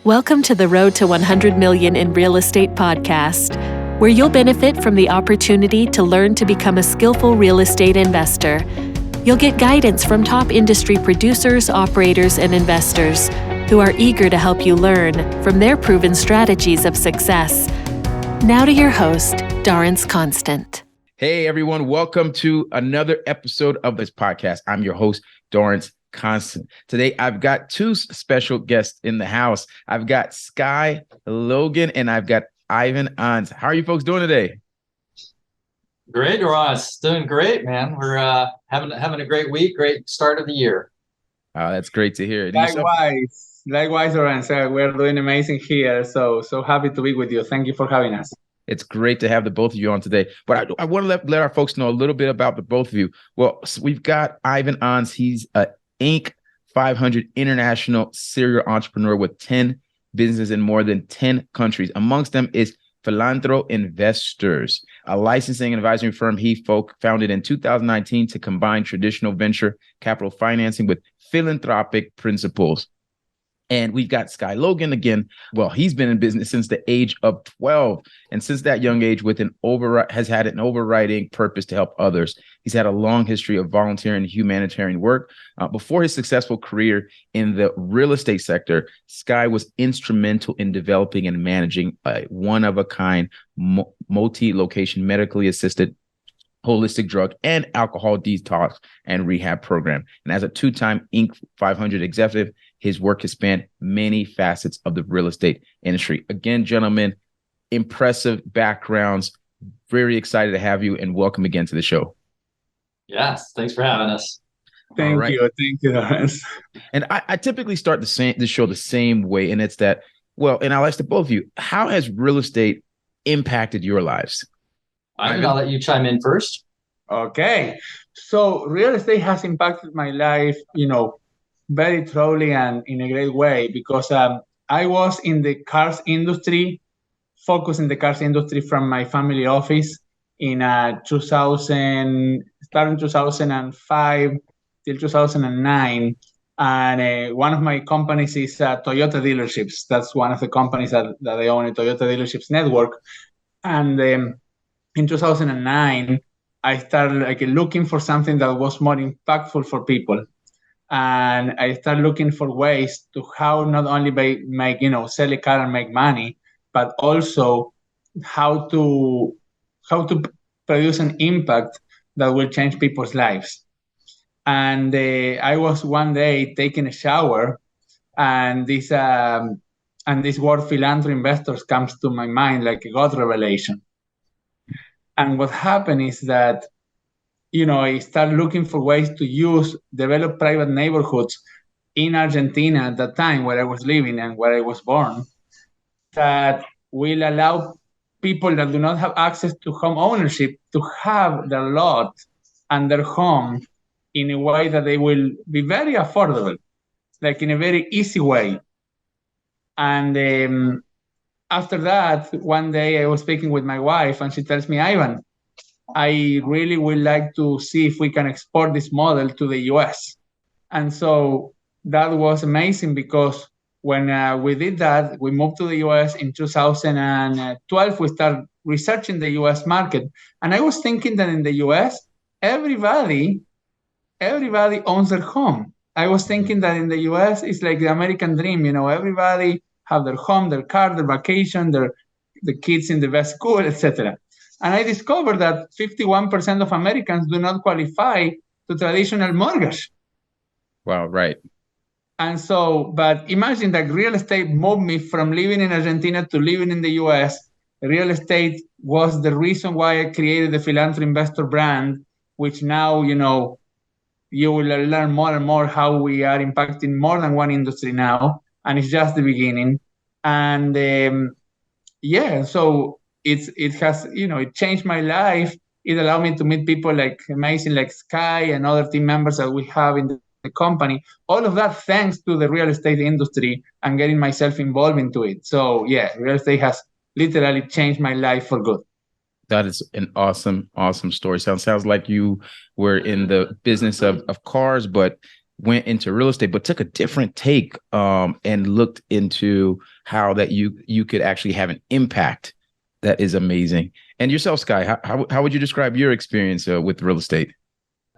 Welcome to the Road to 100 Million in Real Estate podcast, where you'll benefit from the opportunity to learn to become a skillful real estate investor. You'll get guidance from top industry producers, operators, and investors who are eager to help you learn from their proven strategies of success. Now to your host, Dorrance Constant. Hey, everyone. Welcome to another episode of this podcast. I'm your host, Dorrance Constant. Today, I've got two special guests in the house. I've got Skye, Logan, and I've got Ivan Ans. How are you folks doing today? Great, Ross. Doing great, man. We're having a great week, great start of the year. Oh, that's great to hear. Likewise, Dorrance. We're doing amazing here. So happy to be with you. Thank you for having us. It's great to have the both of you on today. But I want to let our folks know a little bit about the both of you. Well, so we've got Ivan Ans. He's a Inc. 500 international serial entrepreneur with 10 businesses in more than 10 countries. Amongst them is Philanthropic Investors, a licensing and advisory firm he founded in 2019 to combine traditional venture capital financing with philanthropic principles. And we've got Skye Logan again. Well, he's been in business since the age of 12. And since that young age, has had an overriding purpose to help others. He's had a long history of volunteering and humanitarian work. Before his successful career in the real estate sector, Skye was instrumental in developing and managing a one-of-a-kind, multi-location, medically assisted holistic drug and alcohol detox and rehab program. And as a two-time Inc. 500 executive, his work has spanned many facets of the real estate industry. Again, gentlemen, impressive backgrounds. Very excited to have you and welcome again to the show. Yes, thanks for having us. Thank you, Dorrance. And I typically start the show the same way, and it's that, well, and I'll ask to both of you, how has real estate impacted your lives? I'll let you chime in first. Okay. So real estate has impacted my life, very thoroughly and in a great way, because I was in the cars industry, focused in the cars industry from my family office in 2005 till 2009. And one of my companies is Toyota dealerships. That's one of the companies that I own, a Toyota dealerships network. And in 2009, I started looking for something that was more impactful for people. And I started looking for ways to how not only sell a car and make money, but also how to produce an impact that will change people's lives. And I was one day taking a shower, and this word philanthropic investors comes to my mind like a God revelation. And what happened is that, I started looking for ways to develop private neighborhoods in Argentina at that time where I was living and where I was born, that will allow people that do not have access to home ownership to have their lot and their home in a way that they will be very affordable, like in a very easy way. And after that, one day I was speaking with my wife and she tells me, Ivan, I really would like to see if we can export this model to the US. And so that was amazing because when we did that, we moved to the US in 2012. We started researching the US market. And I was thinking that in the US, everybody owns their home. I was thinking that in the US, it's like the American dream. Everybody have their home, their car, their vacation, the kids in the best school, etc. And I discovered that 51% of Americans do not qualify to traditional mortgage. Wow, right. And so, but imagine that real estate moved me from living in Argentina to living in the US. Real estate was the reason why I created the Philanthropic Investor brand, which now, you will learn more and more how we are impacting more than one industry now. And it's just the beginning. And so it has, it changed my life. It allowed me to meet people amazing like Skye and other team members that we have in the company. All of that thanks to the real estate industry and getting myself involved into it. So real estate has literally changed my life for good. That is an awesome story. Sounds like you were in the business of cars, but went into real estate, but took a different take and looked into how that you could actually have an impact. That is amazing. And yourself, Skye, how would you describe your experience with real estate?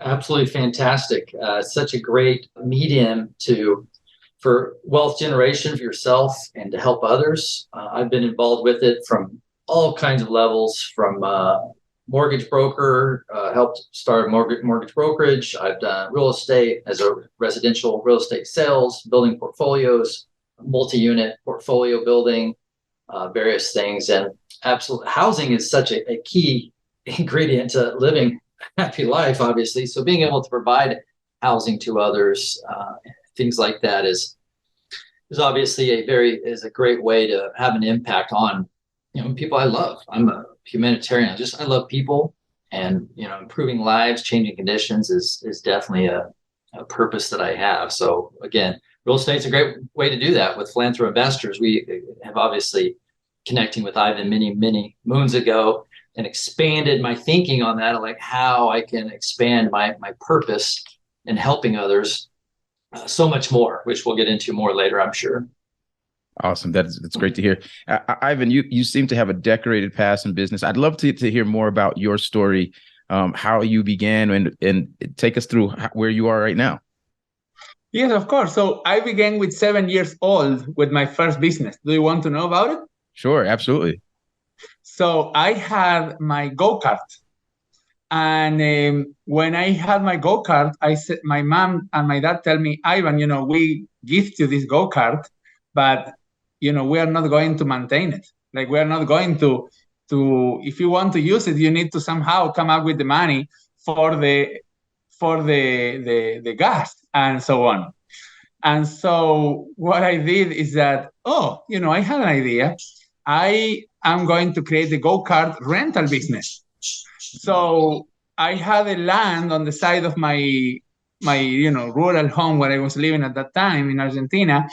Absolutely fantastic. Such a great medium for wealth generation for yourself and to help others. I've been involved with it from all kinds of levels, from mortgage broker, helped start a mortgage brokerage. I've done real estate as a residential real estate sales, building portfolios, multi-unit portfolio building, various things. And absolutely, housing is such a key ingredient to living a happy life, obviously. So being able to provide housing to others, things like that is obviously a great way to have an impact on people I love. I'm a humanitarian. I love people, and improving lives, changing conditions is definitely a purpose that I have. So again, real estate's a great way to do that with philanthropic investors. We have obviously connecting with Ivan many moons ago and expanded my thinking on that, like how I can expand my purpose in helping others so much more, which we'll get into more later, I'm sure. Awesome. That's great to hear. Ivan, you seem to have a decorated past in business. I'd love to hear more about your story, how you began, and take us through where you are right now. Yes, of course. So I began with 7 years old with my first business. Do you want to know about it? Sure, absolutely. So I had my go-kart. And when I had my go-kart, I said, my mom and my dad tell me, Ivan, we gift you this go-kart, but we are not going to maintain it. Like, we are not going to if you want to use it, you need to somehow come up with the money for the gas and so on. And so what I did is that, I had an idea. I am going to create the go-kart rental business. So I had a land on the side of my rural home where I was living at that time in Argentina.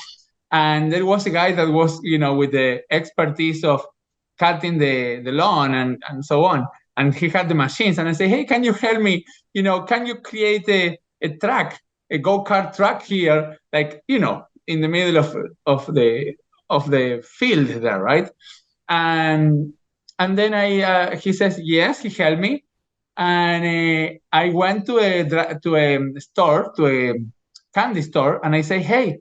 And there was a guy that was, with the expertise of cutting the lawn and so on. And he had the machines. And I said, hey, can you help me? Can you create a track, a go-kart track here, like, in the middle of the field there, right? And then he says, yes, he helped me. And I went to a store, to a candy store, and I say, hey,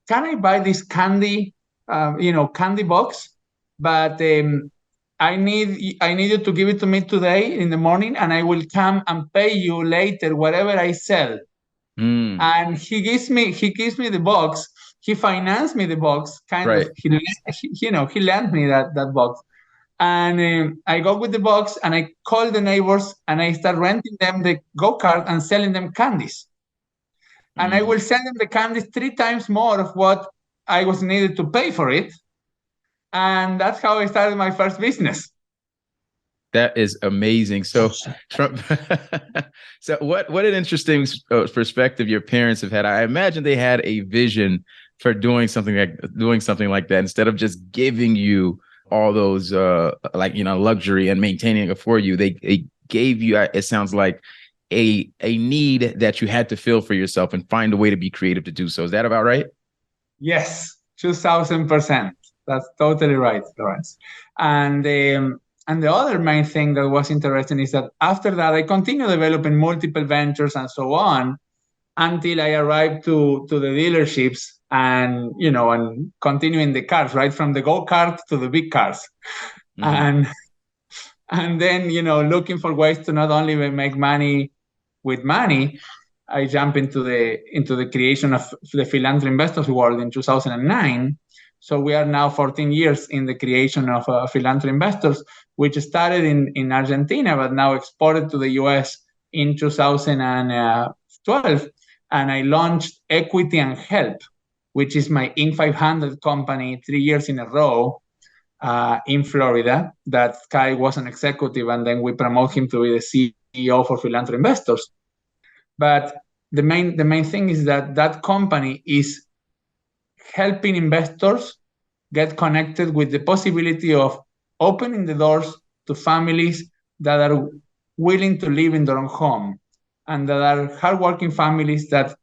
can I buy this candy box? But I need you to give it to me today in the morning, and I will come and pay you later whatever I sell. And he gives me the box. He financed me the box, kind of. He lent me that box. And I go with the box and I call the neighbors and I start renting them the go-kart and selling them candies. And I will sell them the candies 3 times more of what I was needed to pay for it. And that's how I started my first business. That is amazing. So, so what an interesting perspective your parents have had. I imagine they had a vision for doing something like that, instead of just giving you all those luxury and maintaining it for you. They gave you, it sounds like, a need that you had to fill for yourself and find a way to be creative to do so. Is that about right? Yes, 2000%. That's totally right, Lawrence. And the other main thing that was interesting is that after that, I continued developing multiple ventures and so on until I arrived to the dealerships and continuing the cars, right? From the go-kart to the big cars. And then, looking for ways to not only make money with money, I jumped into the creation of the Philanthropic Investors World in 2009. So we are now 14 years in the creation of Philanthropic Investors, which started in Argentina, but now exported to the US in 2012. And I launched Equity and Help, which is my Inc. 500 company 3 years in a row in Florida, that Skye was an executive, and then we promote him to be the CEO for Philanthropic Investors. But the main thing is that company is helping investors get connected with the possibility of opening the doors to families that are willing to live in their own home. and that are hardworking families that,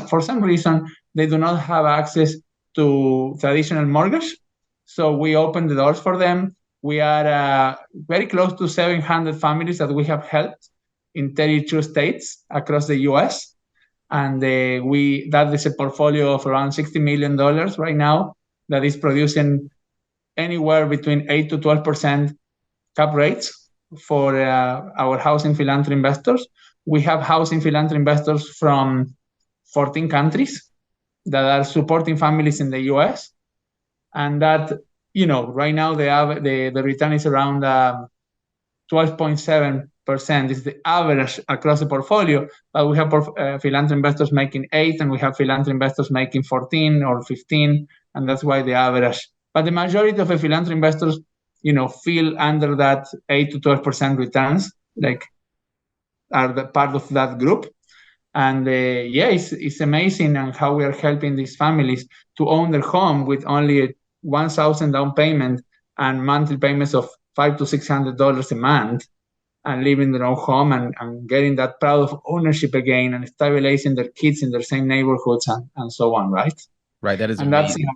for some reason, they do not have access to traditional mortgage. So we open the doors for them. We are very close to 700 families that we have helped in 32 states across the U.S. And that is a portfolio of around $60 million right now that is producing anywhere between 8 to 12% cap rates for our housing philanthropy investors. We have housing philanthropy investors from 14 countries that are supporting families in the U.S. And that, right now the return is around 12.7% is the average across the portfolio. But we have philanthropy investors making 8, and we have philanthropy investors making 14 or 15, and that's why the average. But the majority of the philanthropy investors, feel under that 8 to 12% returns, are the part of that group. And it's amazing and how we are helping these families to own their home with only $1,000 down payment and monthly payments of $500 to $600 a month, and live in their own home and getting that proud of ownership again, and stabilizing their kids in their same neighborhoods and so on, right? Right. That is and amazing.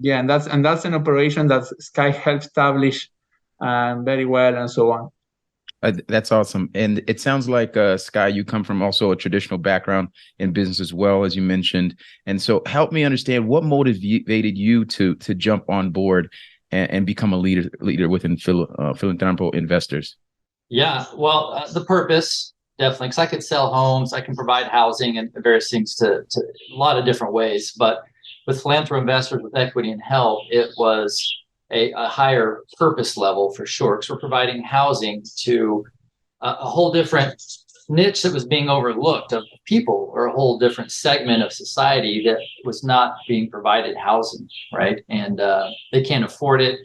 That's an operation that Skye helped establish very well, and so on. That's awesome. And it sounds like, Skye, you come from also a traditional background in business as well, as you mentioned. And so help me understand what motivated you to jump on board and become a leader within philanthropic investors. Yeah, well, the purpose, definitely, because I could sell homes, I can provide housing and various things to a lot of different ways. But with philanthropic investors, with equity and help, it was a higher purpose level for sure, because we're providing housing to a whole different niche that was being overlooked of people, or a whole different segment of society that was not being provided housing, right? And they can't afford it.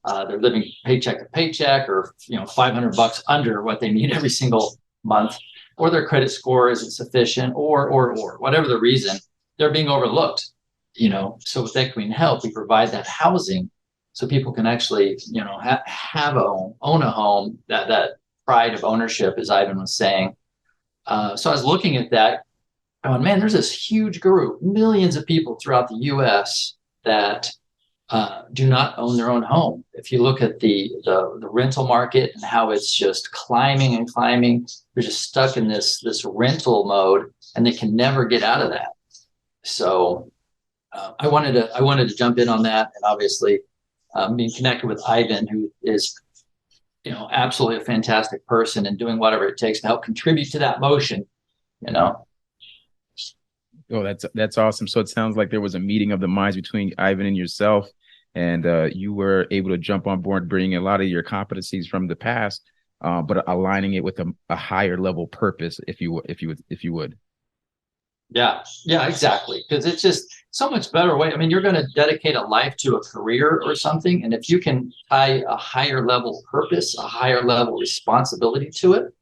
They're living paycheck to paycheck, or $500 under what they need every single month, or their credit score isn't sufficient, or whatever the reason, they're being overlooked. So with equity and help, we provide that housing so people can actually, have a home, own a home, that pride of ownership, as Ivan was saying. So I was looking at that, going, man, there's this huge group, millions of people throughout the U.S. that do not own their own home. If you look at the rental market and how it's just climbing and climbing, they're just stuck in this rental mode, and they can never get out of that. So I wanted to jump in on that, and obviously being connected with Ivan, who is absolutely a fantastic person, and doing whatever it takes to help contribute to that motion. Oh, that's awesome. So it sounds like there was a meeting of the minds between Ivan and yourself, and you were able to jump on board, bringing a lot of your competencies from the past, but aligning it with a higher level purpose, if you would. Yeah, exactly. Because it's just so much better way. I mean, you're going to dedicate a life to a career or something, and if you can tie a higher level purpose, a higher level responsibility to it,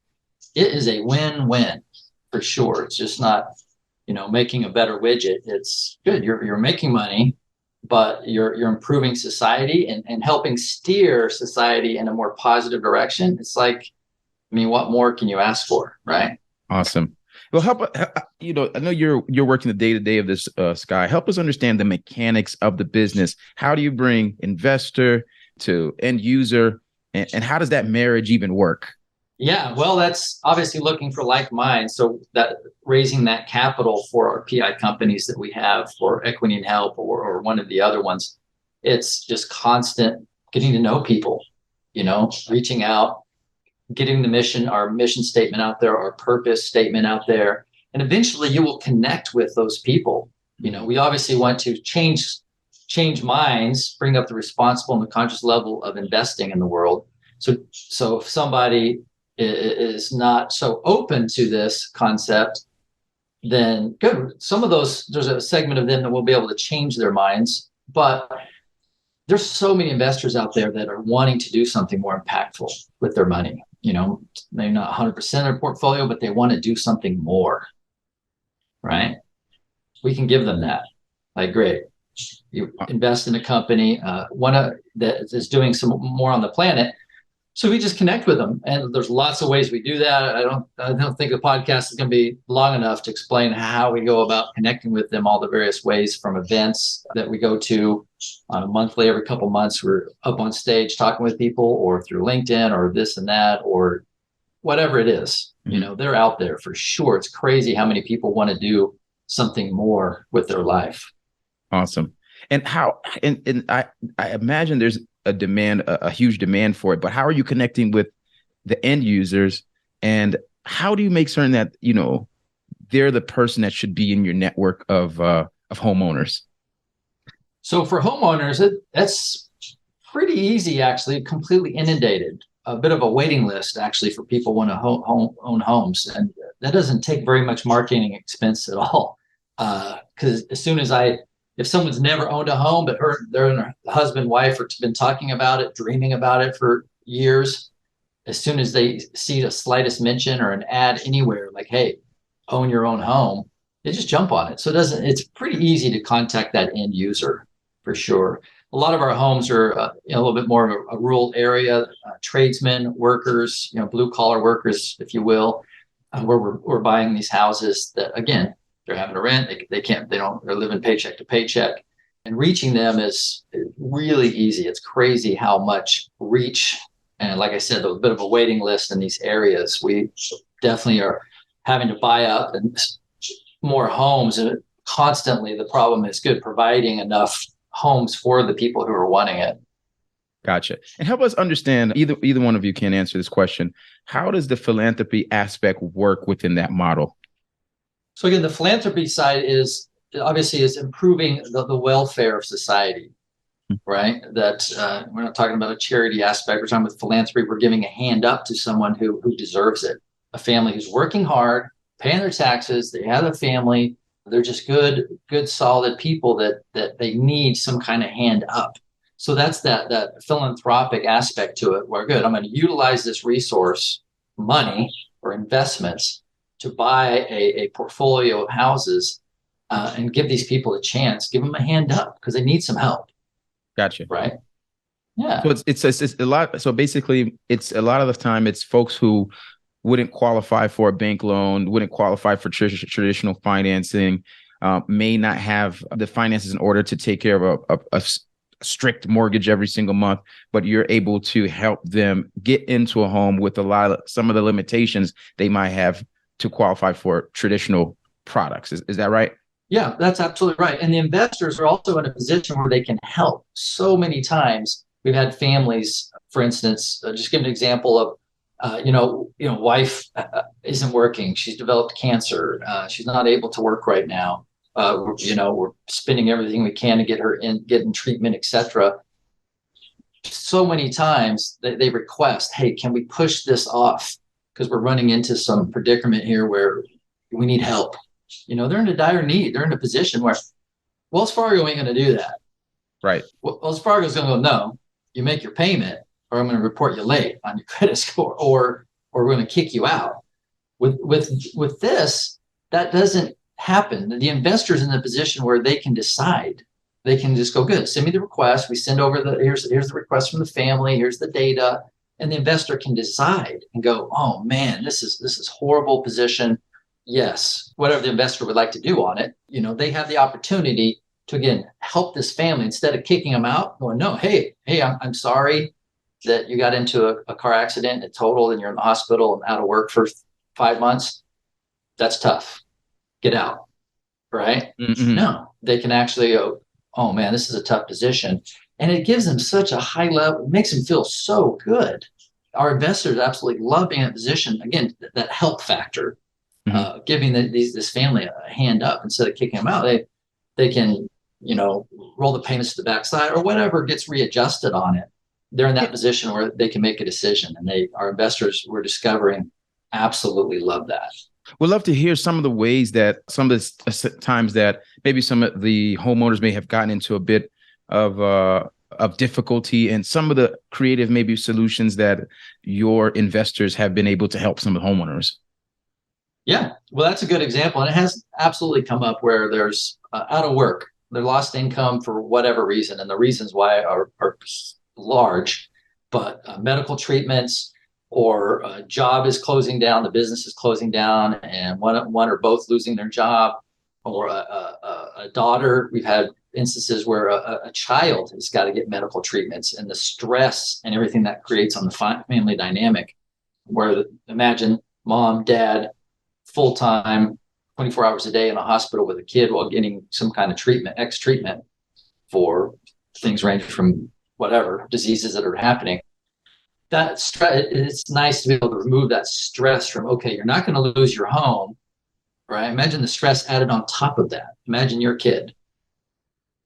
it is a win-win for sure. It's just not, making a better widget. It's good. You're making money, but you're improving society and helping steer society in a more positive direction. It's like, what more can you ask for, right? Awesome. Well, I know you're working the day-to-day of this, Skye. Help us understand the mechanics of the business. How do you bring investor to end user, and how does that marriage even work? Yeah, well, that's obviously looking for like minds. So that raising that capital for our PI companies that we have for equity and help, or one of the other ones, it's just constant getting to know people, reaching out, getting our mission statement out there, our purpose statement out there. And eventually you will connect with those people. We obviously want to change minds, bring up the responsible and the conscious level of investing in the world. So if somebody is not so open to this concept, then good. Some of those, there's a segment of them that will be able to change their minds, but there's so many investors out there that are wanting to do something more impactful with their money. Maybe not 100% of their portfolio, but they want to do something more, right? We can give them that. Like, great. You invest in a company, that is doing some more on the planet. So we just connect with them, and there's lots of ways we do that. I don't think the podcast is going to be long enough to explain how we go about connecting with them, all the various ways, from events that we go to on a monthly, every couple months, we're up on stage talking with people, or through LinkedIn or this and that, or whatever it is. They're out there for sure. It's crazy how many people want to do something more with their life. Awesome. And I imagine there's a huge demand for it, but how are you connecting with the end users, and how do you make certain that, they're the person that should be in your network of homeowners? So for homeowners, that's pretty easy, actually, completely inundated. A bit of a waiting list, actually, for people who want to own homes. And that doesn't take very much marketing expense at all. Because as soon as if someone's never owned a home, but their husband, wife, or been talking about it, dreaming about it for years, as soon as they see the slightest mention or an ad anywhere, like, hey, own your own home, they just jump on it. So it's pretty easy to contact that end user for sure. A lot of our homes are a little bit more of a rural area, tradesmen, workers, blue collar workers, if you will, where we're buying these houses that, again, they're having to rent. They're living paycheck to paycheck, and reaching them is really easy. It's crazy how much reach. And like I said, there's a bit of a waiting list in these areas. We definitely are having to buy up and more homes, and constantly the problem is providing enough homes for the people who are wanting it. Gotcha. And help us understand, either one of you can answer this question. How does the philanthropy aspect work within that model? So again, the philanthropy side is improving the welfare of society, right? That we're not talking about a charity aspect. We're talking about philanthropy. We're giving a hand up to someone who deserves it. A family who's working hard, paying their taxes. They have a family. They're just good, solid people that they need some kind of hand up. So that's that philanthropic aspect to it. Where I'm going to utilize this resource, money or investments, to buy a portfolio of houses and give these people a chance, give them a hand up because they need some help. Gotcha. Right. Yeah. So it's a lot. So basically, it's a lot of the time it's folks who wouldn't qualify for a bank loan, wouldn't qualify for traditional financing, may not have the finances in order to take care of a strict mortgage every single month, but you're able to help them get into a home with some of the limitations they might have to qualify for traditional products. Is that right? Yeah, that's absolutely right. And the investors are also in a position where they can help. So many times we've had families, for instance, just give an example of, wife isn't working. She's developed cancer. She's not able to work right now. We're spending everything we can to get her getting treatment, etc. So many times they request, hey, can we push this off? Because we're running into some predicament here where we need help. They're in a dire need. They're in a position where Wells Fargo ain't going to do that. Right. Wells Fargo's going to go, no, you make your payment or I'm going to report you late on your credit score or we're going to kick you out. With this, that doesn't happen. The investor's in the position where they can decide. They can just go, good, send me the request. We send over here's the request from the family. Here's the data. And the investor can decide and go, oh man, this is horrible position. Yes, whatever the investor would like to do on it, they have the opportunity to, again, help this family instead of kicking them out, going, no, hey, I'm sorry that you got into a car accident, it totaled, and you're in the hospital and out of work for 5 months. That's tough. Get out, right? Mm-hmm. No, they can actually go, oh man, this is a tough position. And it gives them such a high level, it makes them feel so good. Our investors absolutely love being in a position, again, that help factor. Giving this family a hand up instead of kicking them out. They can, roll the payments to the backside or whatever gets readjusted on it. They're in that position where they can make a decision, and our investors, we're discovering, absolutely love that. We'd love to hear some of the ways that some of the times that maybe some of the homeowners may have gotten into a bit of difficulty, and some of the creative maybe solutions that your investors have been able to help some of the homeowners. Yeah, well, that's a good example. And it has absolutely come up where there's out of work, they lost income for whatever reason. And the reasons why are large. but medical treatments, or a job is closing down, the business is closing down, and one or both losing their job, or a daughter. We've had instances where a child has got to get medical treatments, and the stress and everything that creates on the family dynamic, where imagine mom, dad, full-time, 24 hours a day in a hospital with a kid while getting some kind of treatment, treatment for things ranging from whatever diseases that are happening. That stress, it's nice to be able to remove that stress from, okay, you're not going to lose your home, right? Imagine the stress added on top of that. Imagine your kid,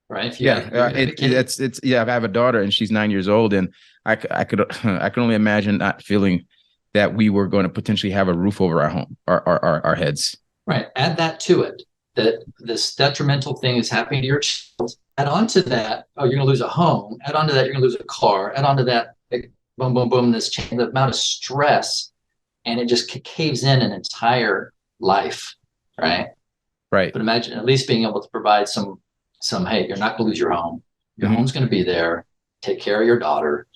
right? If you I have a daughter and she's 9 years old, and I can only imagine not feeling that we were going to potentially have a roof over our home, our heads. Right. Add that to it, that this detrimental thing is happening to your child. Add on to that, oh, you're going to lose a home. Add on to that, you're going to lose a car. Add on to that, boom, boom, boom, the amount of stress, and it just caves in an entire life, right? Right. But imagine at least being able to provide some, hey, you're not going to lose your home. Your home's going to be there. Take care of your daughter.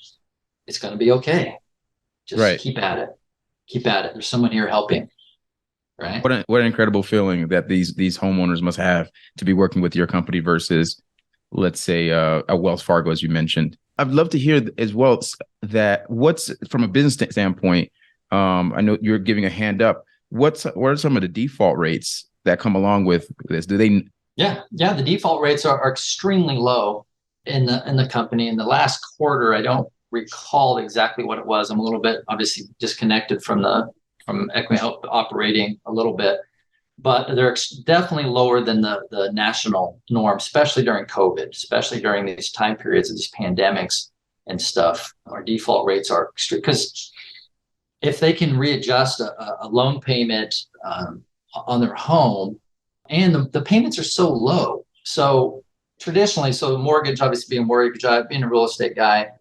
It's going to be okay. Just keep at it. Keep at it. There's someone here helping, right? What an incredible feeling that these homeowners must have to be working with your company versus, let's say, a Wells Fargo, as you mentioned. I'd love to hear as well that what's from a business standpoint. I know you're giving a hand up. What are some of the default rates that come along with this? Do they? Yeah. The default rates are extremely low in the company. In the last quarter, I don't recall exactly what it was. I'm a little bit obviously disconnected from Equity Help operating a little bit, but they're definitely lower than the national norm, especially during COVID, especially during these time periods of these pandemics and stuff. Our default rates are extreme because if they can readjust a loan payment on their home, and the payments are so low. So traditionally, the mortgage, obviously being a mortgage, being a real estate guy,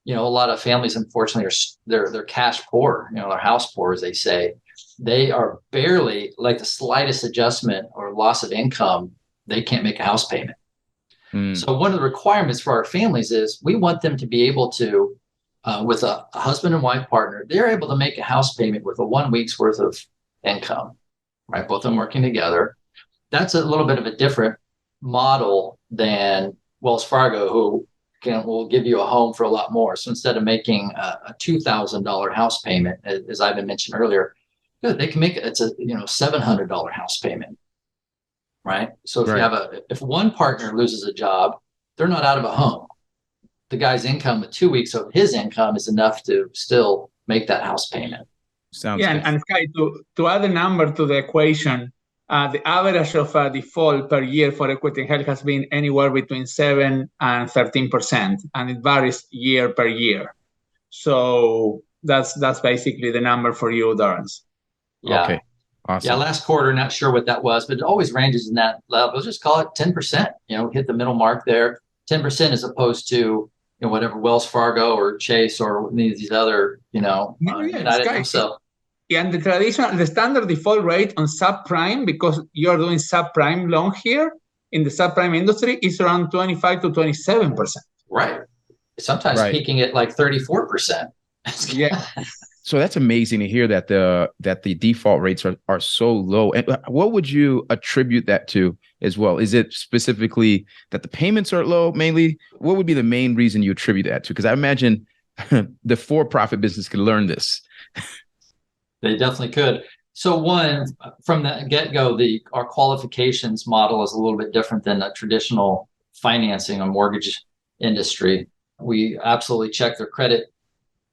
a lot of families, unfortunately, they're cash poor, they're house poor, as they say. They are barely, like the slightest adjustment or loss of income, they can't make a house payment. So one of the requirements for our families is we want them to be able to, with a husband and wife partner, they're able to make a house payment with a 1 week's worth of income, right? Both of them working together. That's a little bit of a different model than Wells Fargo, who will give you a home for a lot more. So instead of making a $2,000 house payment, as Ivan mentioned earlier, they can make it's a $700 house payment, right? So if one partner loses a job, they're not out of a home. The guy's income with 2 weeks of his income is enough to still make that house payment. Sounds good. And Skye, to add a number to the equation, the average of default per year for Equity Health has been anywhere between 7 and 13%, and it varies year per year. So that's basically the number for you, Dorrance. Yeah. Okay. Awesome. Yeah. Last quarter, not sure what that was, but it always ranges in that level. Let's just call it 10%. Hit the middle mark there. 10% as opposed to whatever Wells Fargo or Chase or any of these other United. So. And the standard default rate on subprime, because you're doing subprime loan here in the subprime industry, is around 25 to 27%. Right. Sometimes peaking at like 34%. Yeah. So that's amazing to hear that the default rates are so low. And what would you attribute that to as well? Is it specifically that the payments are low mainly? What would be the main reason you attribute that to? Because I imagine the for-profit business could learn this. They definitely could. So one, from the get-go, our qualifications model is a little bit different than a traditional financing or mortgage industry. We absolutely check their credit,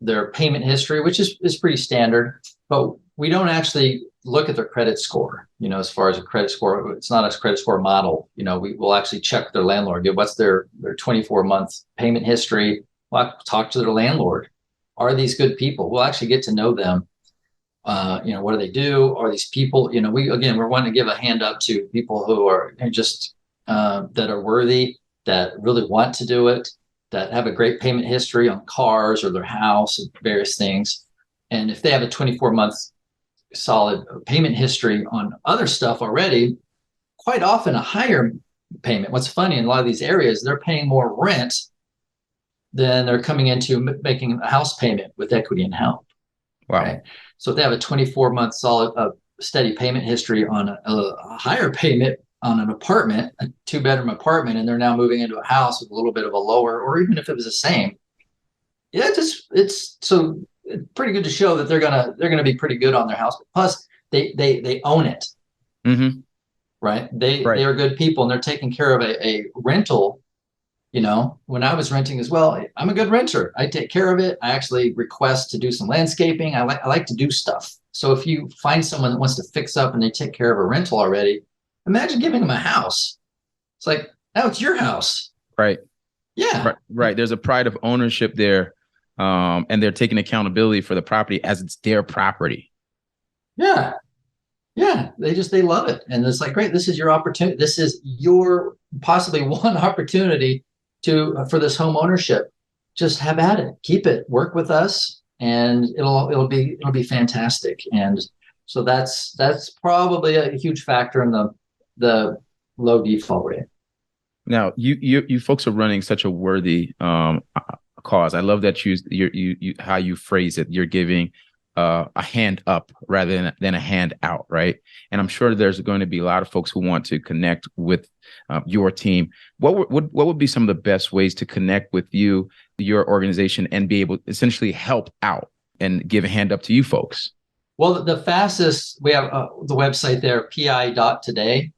their payment history, which is pretty standard, but we don't actually look at their credit score. As far as a credit score, it's not a credit score model. We will actually check their landlord. What's their 24-month payment history? We'll talk to their landlord. Are these good people? We'll actually get to know them. What do they do? Are these people, we're wanting to give a hand up to people who are just that are worthy, that really want to do it, that have a great payment history on cars or their house and various things. And if they have a 24-month solid payment history on other stuff already, quite often a higher payment. What's funny in a lot of these areas, they're paying more rent then they're coming into making a house payment with equity and help. Wow. Right? So if they have a 24-month solid steady payment history on a higher payment on an apartment, a 2-bedroom apartment, and they're now moving into a house with a little bit of a lower, or even if it was the same, it's pretty good to show that they're gonna be pretty good on their house. Plus, they own it, Mm-hmm. right? They are good people, and they're taking care of a rental. When I was renting as well, I'm a good renter. I take care of it. I actually request to do some landscaping. I like to do stuff. So if you find someone that wants to fix up and they take care of a rental already, imagine giving them a house. It's like, now it's your house. Right. Yeah. Right. There's a pride of ownership there. And they're taking accountability for the property as it's their property. Yeah. Yeah. They love it. And it's like, great, this is your opportunity. This is your possibly one opportunity for this home ownership. Just have at it. Keep it. Work with us, and it'll be fantastic. And so that's probably a huge factor in the low default rate. Now, you folks are running such a worthy cause. I love that you how you phrase it. You're giving a hand up rather than a hand out, right? And I'm sure there's going to be a lot of folks who want to connect with your team. What would be some of the best ways to connect with your organization, and be able to essentially help out and give a hand up to you folks? Well, the fastest, we have the website there, pi.today.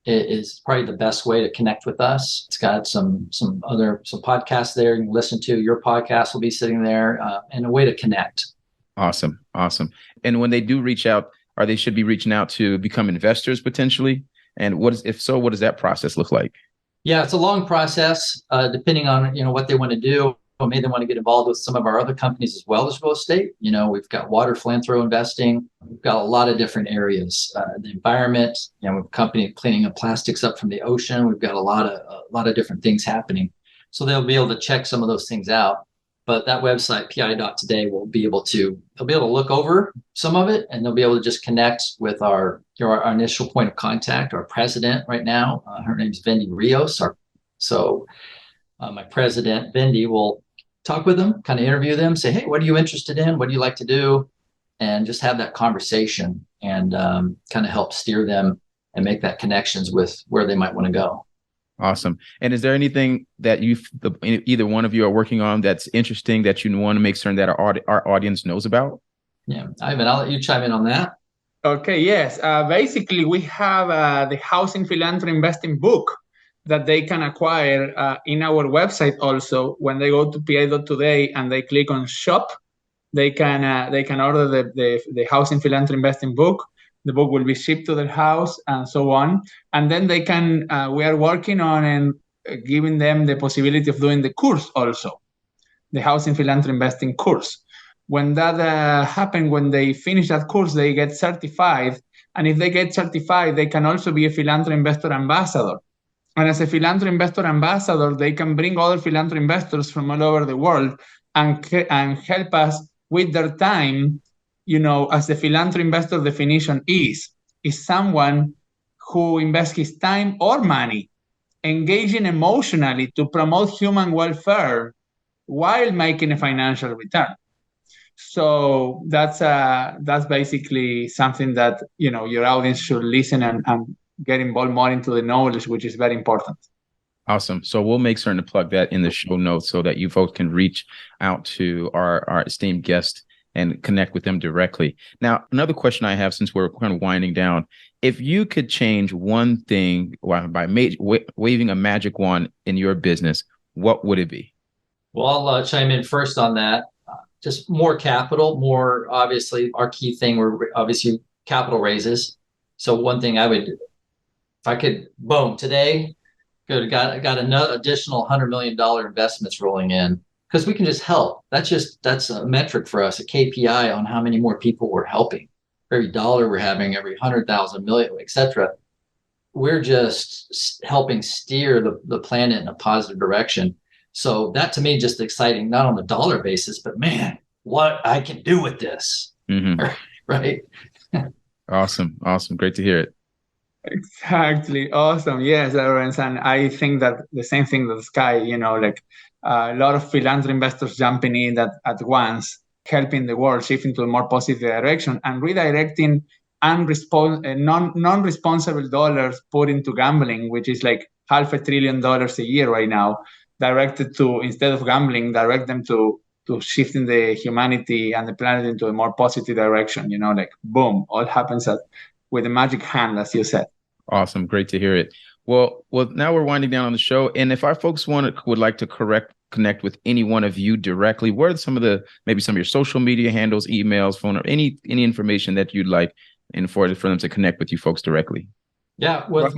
Is probably the best way to connect with us. It's got some podcasts there you can listen to. Your podcast will be sitting there, and a way to connect. Awesome. And when they do reach out, they should be reaching out to become investors potentially? And if so, what does that process look like? Yeah, it's a long process, depending on what they want to do. Maybe they want to get involved with some of our other companies as well as real estate. We've got water philanthropy investing. We've got a lot of different areas. The environment. We have a company cleaning up plastics up from the ocean. We've got a lot of different things happening. So they'll be able to check some of those things out. But that website, pi.today, they'll be able to look over some of it, and they'll be able to just connect with our initial point of contact, our president right now. Her name's Vendy Rios. My president, Vendy, will talk with them, kind of interview them, say, hey, what are you interested in? What do you like to do? And just have that conversation and kind of help steer them and make that connections with where they might want to go. Awesome. And is there anything that either one of you are working on that's interesting that you want to make certain that our audience knows about? Yeah, Ivan, I'll let you chime in on that. Okay, yes. Basically, we have the Housing Philanthropy Investing book that they can acquire in our website also. When they go to pi.today and they click on shop, they can order the Housing Philanthropy Investing book. The book will be shipped to their house and so on. And then they can, we are working on giving them the possibility of doing the course also, the Housing Philanthropy Investing course. When that happens, when they finish that course, they get certified. And if they get certified, they can also be a philanthropy investor ambassador. And as a philanthropy investor ambassador, they can bring other philanthropy investors from all over the world and help us with their time. As the philanthropy investor definition is someone who invests his time or money, engaging emotionally to promote human welfare while making a financial return. So that's basically something that your audience should listen and get involved more into the knowledge, which is very important. Awesome. So we'll make certain to plug that in the show notes so that you folks can reach out to our esteemed guest and connect with them directly. Now, another question I have, since we're kind of winding down, if you could change one thing by waving a magic wand in your business, what would it be? Well, I'll chime in first on that. Just more capital, more obviously our key thing. We're obviously capital raises. So one thing I would do, if I could, boom, today, got another additional $100 million investments rolling in. Because we can just help. That's a metric for us, a KPI on how many more people we're helping. For every dollar we're having, every 100,000 million, et cetera, we're just helping steer the planet in a positive direction. So that to me just exciting, not on the dollar basis, but man, what I can do with this. Mm-hmm. Right. Awesome. Great to hear it. Exactly. Awesome. Yes, Lawrence. And I think that the same thing that Skye, like a lot of philanthropy investors jumping in at once, helping the world shifting to a more positive direction and redirecting non-responsible dollars put into gambling, which is like $500 billion a year right now, directed to, instead of gambling, direct them to shifting the humanity and the planet into a more positive direction. Like boom, all happens with a magic hand, as you said. Awesome. Great to hear it. Well, now we're winding down on the show. And if our folks would like to connect with any one of you directly, what are maybe some of your social media handles, emails, phone, or any information that you'd like for them to connect with you folks directly? Yeah, with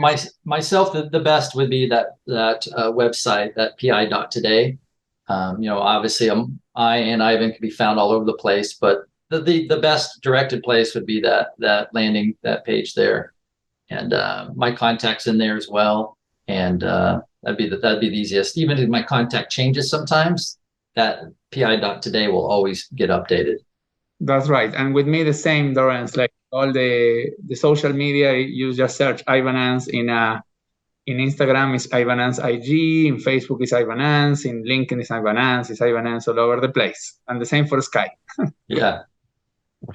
myself, the best would be that website, that pi.today. Obviously I and Ivan can be found all over the place, but the best directed place would be that that page there. And my contact's in there as well. And that'd be the easiest. Even if my contact changes sometimes, that pi.today will always get updated. That's right. And with me, the same, Lawrence, like all the social media, you just search Ivan Ans in Instagram is Ivan Ans IG, in Facebook is Ivan Ans, in LinkedIn is Ivan Ans, it's Ivan Ans all over the place. And the same for Skye. Yeah.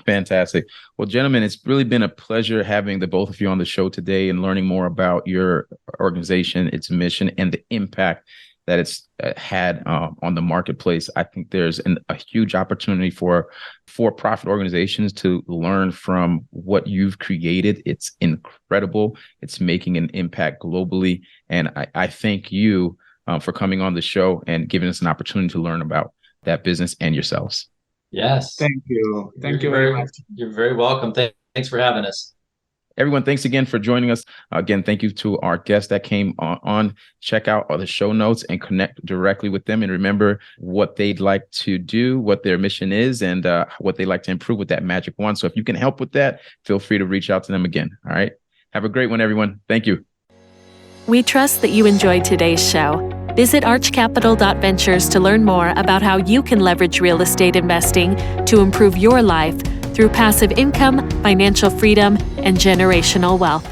Fantastic. Well, gentlemen, it's really been a pleasure having the both of you on the show today and learning more about your organization, its mission, and the impact that it's had on the marketplace. I think there's a huge opportunity for for-profit organizations to learn from what you've created. It's incredible. It's making an impact globally. And I thank you for coming on the show and giving us an opportunity to learn about that business and yourselves. Yes. Thank you. Thank you very much. You're very welcome. Thanks for having us. Everyone, thanks again for joining us. Again, thank you to our guests that came on. Check out all the show notes and connect directly with them. And remember what they'd like to do, what their mission is, and what they'd like to improve with that magic wand. So if you can help with that, feel free to reach out to them again. All right. Have a great one, everyone. Thank you. We trust that you enjoyed today's show. Visit archcapital.ventures to learn more about how you can leverage real estate investing to improve your life through passive income, financial freedom, and generational wealth.